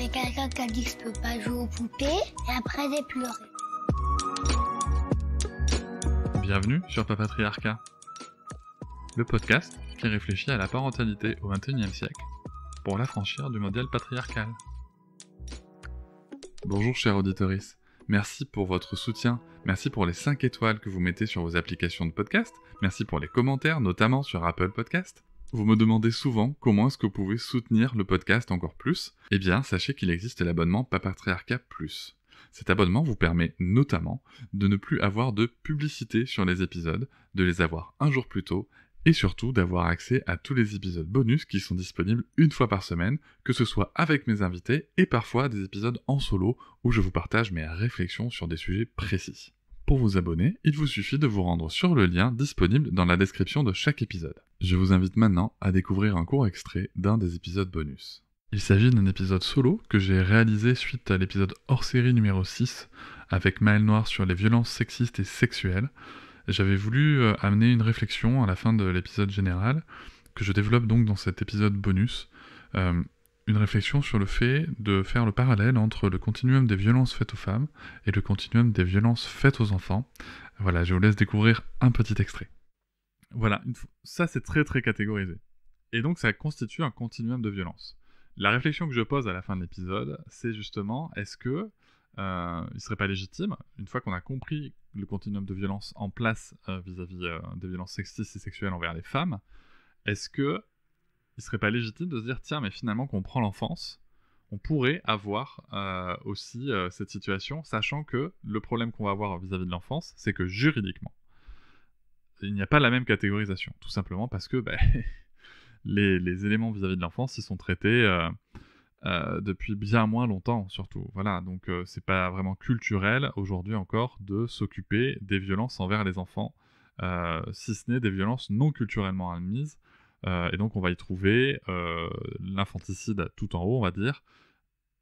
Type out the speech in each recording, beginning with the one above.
avait quelqu'un qui a dit que je peux pas jouer aux poupées, et après j'ai pleuré. Bienvenue sur Papatriarcat, le podcast qui réfléchit à la parentalité au XXIe siècle pour l'affranchir du modèle patriarcal. Bonjour chers auditoris, merci pour votre soutien, merci pour les 5 étoiles que vous mettez sur vos applications de podcast, merci pour les commentaires, notamment sur Apple Podcast. Vous me demandez souvent comment est-ce que vous pouvez soutenir le podcast encore plus. Eh bien, sachez qu'il existe l'abonnement Papatriarcat Plus. Cet abonnement vous permet notamment de ne plus avoir de publicité sur les épisodes, de les avoir un jour plus tôt, et surtout d'avoir accès à tous les épisodes bonus qui sont disponibles une fois par semaine, que ce soit avec mes invités et parfois des épisodes en solo où je vous partage mes réflexions sur des sujets précis. Pour vous abonner, il vous suffit de vous rendre sur le lien disponible dans la description de chaque épisode. Je vous invite maintenant à découvrir un court extrait d'un des épisodes bonus. Il s'agit d'un épisode solo que j'ai réalisé suite à l'épisode hors-série numéro 6 avec Maëlle Noir sur les violences sexistes et sexuelles. J'avais voulu amener une réflexion à la fin de l'épisode général, que je développe donc dans cet épisode bonus, une réflexion sur le fait de faire le parallèle entre le continuum des violences faites aux femmes et le continuum des violences faites aux enfants. Voilà, je vous laisse découvrir un petit extrait. Voilà, ça c'est très très catégorisé. Et donc ça constitue un continuum de violence. La réflexion que je pose à la fin de l'épisode, c'est justement, est-ce que il serait pas légitime, une fois qu'on a compris le continuum de violence en place vis-à-vis des violences sexistes et sexuelles envers les femmes, est-ce que il serait pas légitime de se dire, tiens, mais finalement, qu'on prend l'enfance, on pourrait avoir aussi cette situation, sachant que le problème qu'on va avoir vis-à-vis de l'enfance, c'est que juridiquement, il n'y a pas la même catégorisation, tout simplement parce que les éléments vis-à-vis de l'enfance, ils sont traités depuis bien moins longtemps, surtout. Voilà, donc c'est pas vraiment culturel, aujourd'hui encore, de s'occuper des violences envers les enfants, si ce n'est des violences non culturellement admises. Et donc on va y trouver l'infanticide tout en haut, on va dire.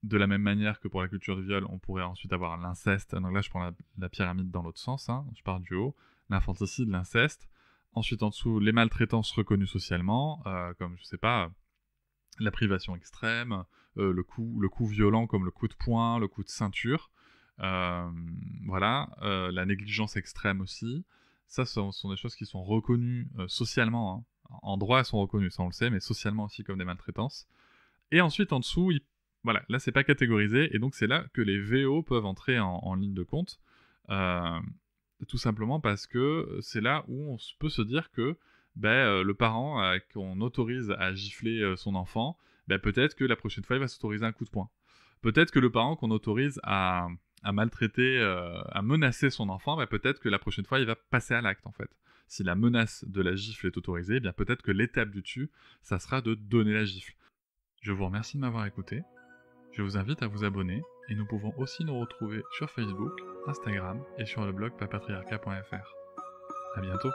De la même manière que pour la culture du viol, on pourrait ensuite avoir l'inceste. Donc là, je prends la pyramide dans l'autre sens, hein, je pars du haut. L'infanticide, l'inceste. Ensuite, en dessous, les maltraitances reconnues socialement, comme, je sais pas, la privation extrême, le coup violent comme le coup de poing, le coup de ceinture. Voilà, la négligence extrême aussi. Ça, ce sont des choses qui sont reconnues socialement, hein. En droit, elles sont reconnues, ça on le sait, mais socialement aussi comme des maltraitances. Et ensuite, en dessous, voilà, là c'est pas catégorisé, et donc c'est là que les VO peuvent entrer en ligne de compte, tout simplement parce que c'est là où on peut se dire que le parent qu'on autorise à gifler son enfant, peut-être que la prochaine fois il va s'autoriser un coup de poing. Peut-être que le parent qu'on autorise à maltraiter, à menacer son enfant, peut-être que la prochaine fois il va passer à l'acte en fait. Si la menace de la gifle est autorisée, peut-être que l'étape du dessus, ça sera de donner la gifle. Je vous remercie de m'avoir écouté, je vous invite à vous abonner, et nous pouvons aussi nous retrouver sur Facebook, Instagram et sur le blog papatriarcat.fr. À bientôt.